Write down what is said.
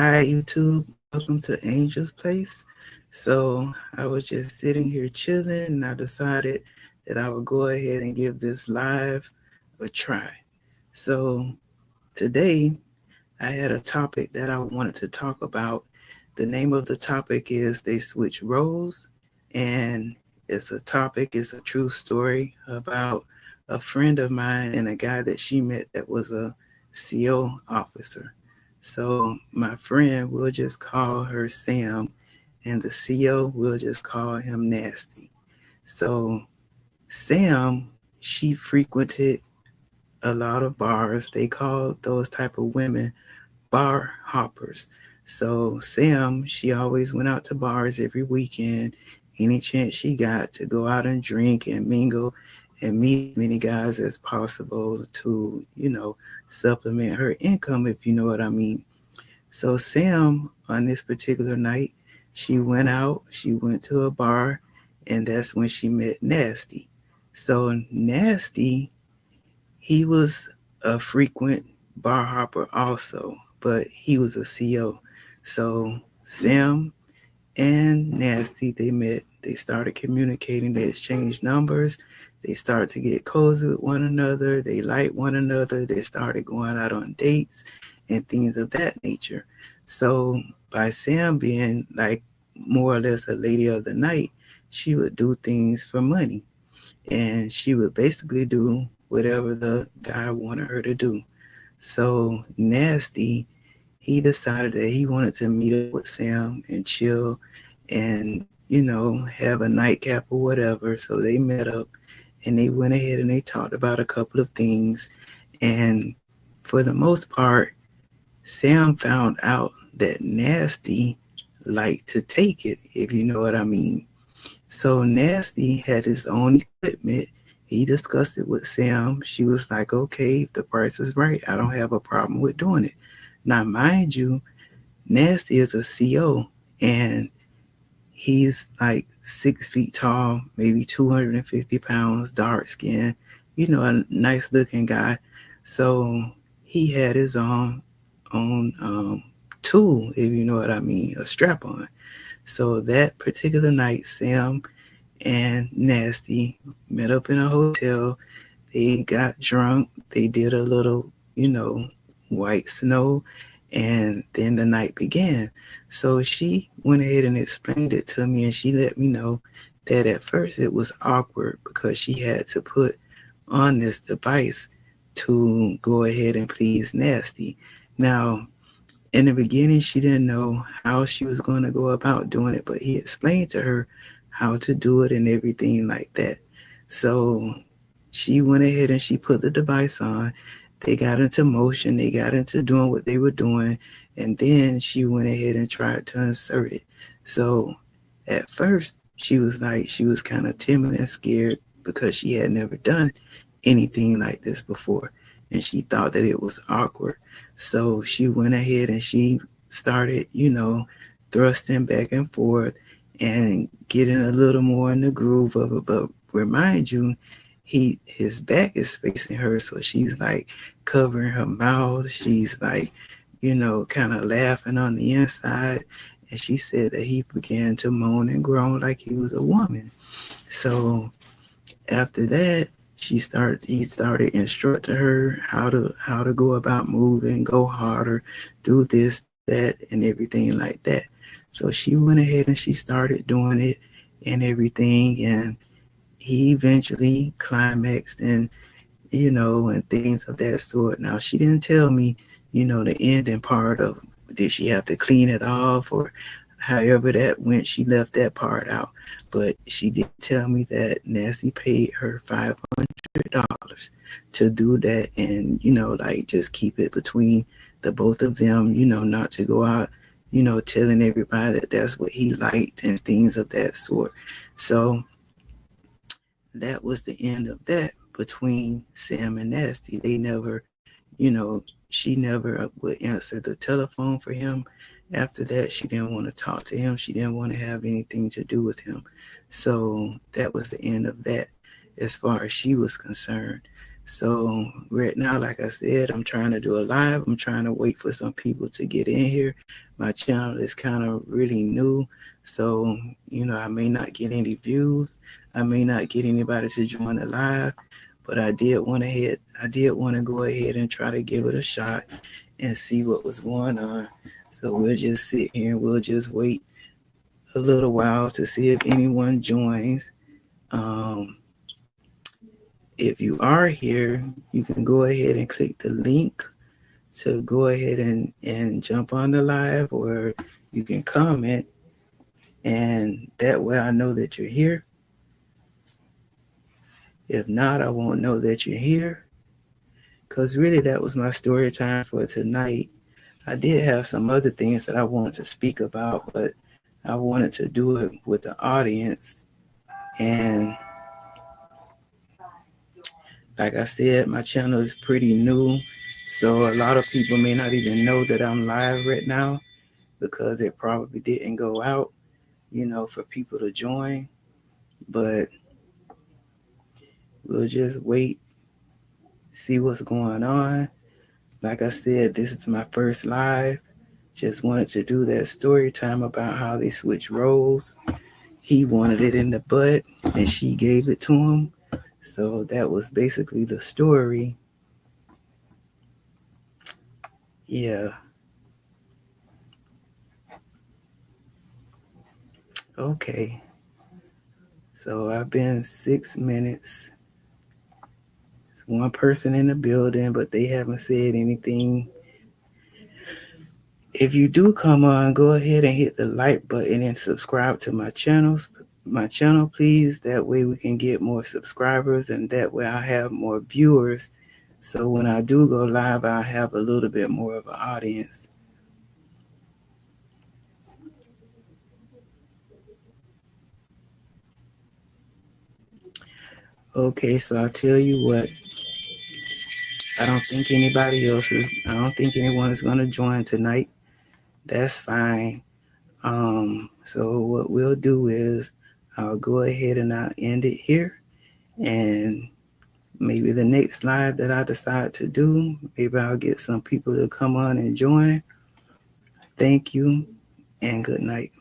Hi, YouTube. Welcome to Angel's Place. So, I was just sitting here chilling and I decided that I would go ahead and give this live a try. So, today I had a topic that I wanted to talk about. The name of the topic is They Switch Roles, and it's a true story about a friend of mine and a guy that she met that was a CO officer. So, my friend, we'll just call her Sam, and the CO, we'll just call him Nasty. So, Sam, she frequented a lot of bars. They call those type of women bar hoppers. So Sam, she always went out to bars every weekend, any chance she got to go out and drink and mingle and meet as many guys as possible to, supplement her income, if you know what I mean. So Sam, on this particular night, she went out, she went to a bar, and that's when she met Nasty. So Nasty, he was a frequent bar hopper also, but he was a CO. So Sam and Nasty, they met, they started communicating, they exchanged numbers, they started to get cozy with one another, they liked one another, they started going out on dates and things of that nature. So by Sam being like more or less a lady of the night, she would do things for money and she would basically do whatever the guy wanted her to do. So Nasty, he decided that he wanted to meet up with Sam and chill and, have a nightcap or whatever. So they met up and they went ahead and they talked about a couple of things. And for the most part, Sam found out that Nasty liked to take it, if you know what I mean. So Nasty had his own equipment. He discussed it with Sam. She was like, okay, if the price is right, I don't have a problem with doing it. Now, mind you, Nasty is a CO and he's like 6 feet tall, maybe 250 pounds, dark skin, a nice looking guy. So he had his own tool, if you know what I mean, a strap on. So that particular night, Sam and Nasty met up in a hotel. They got drunk. They did a little, white snow, and then the night began. So she went ahead and explained it to me, and she let me know that at first it was awkward because she had to put on this device to go ahead and please Nasty. Now, in the beginning, she didn't know how she was going to go about doing it, but he explained to her how to do it and everything like that. So she went ahead and she put the device on. They got into motion, they got into doing what they were doing, and then she went ahead and tried to insert it. So at first, she was kind of timid and scared because she had never done anything like this before and she thought that it was awkward. So she went ahead and she started, thrusting back and forth and getting a little more in the groove of it. But remind you, his back is facing her, so she's like covering her mouth. She's like, kind of laughing on the inside. And she said that he began to moan and groan like he was a woman. So after that, he started instructing her how to go about moving, go harder, do this, do that, and everything like that. So she went ahead and she started doing it and everything, and he eventually climaxed and and things of that sort. Now she didn't tell me, the ending part of did she have to clean it off or however that went. She left that part out, but she did tell me that Nasty paid her $500 to do that, and like just keep it between the both of them. Not to go out, telling everybody that that's what he liked and things of that sort. So that was the end of that between Sam and Nasty. They never, you know, she never would answer the telephone for him. After that, she didn't want to talk to him. She didn't want to have anything to do with him. So that was the end of that as far as she was concerned. So right now, like I said, I'm trying to do a live. I'm trying to wait for some people to get in here. My channel is kind of really new. So, I may not get any views. I may not get anybody to join the live, but I did want to go ahead and try to give it a shot and see what was going on. So we'll just sit here and we'll just wait a little while to see if anyone joins. Um, if you are here, you can go ahead and click the link to go ahead and jump on the live, or you can comment, and that way I know that you're here. If not, I won't know that you're here, because really that was my story time for tonight. I did have some other things that I wanted to speak about, but I wanted to do it with the audience. And like I said, my channel is pretty new, so a lot of people may not even know that I'm live right now because it probably didn't go out, for people to join. But we'll just wait, see what's going on. Like I said, this is my first live. Just wanted to do that story time about how they switch roles. He wanted it in the butt and she gave it to him. So that was basically the story. Yeah. Okay. So I've been 6 minutes. There's one person in the building, but they haven't said anything. If you do come on, go ahead and hit the like button and subscribe to my channel, please. That way we can get more subscribers, and that way I have more viewers. So when I do go live, I have a little bit more of an audience. Okay, so I'll tell you what. I don't think anyone is gonna join tonight. That's fine. So what we'll do is I'll go ahead and I'll end it here, and maybe the next live that I decide to do, maybe I'll get some people to come on and join. Thank you and good night.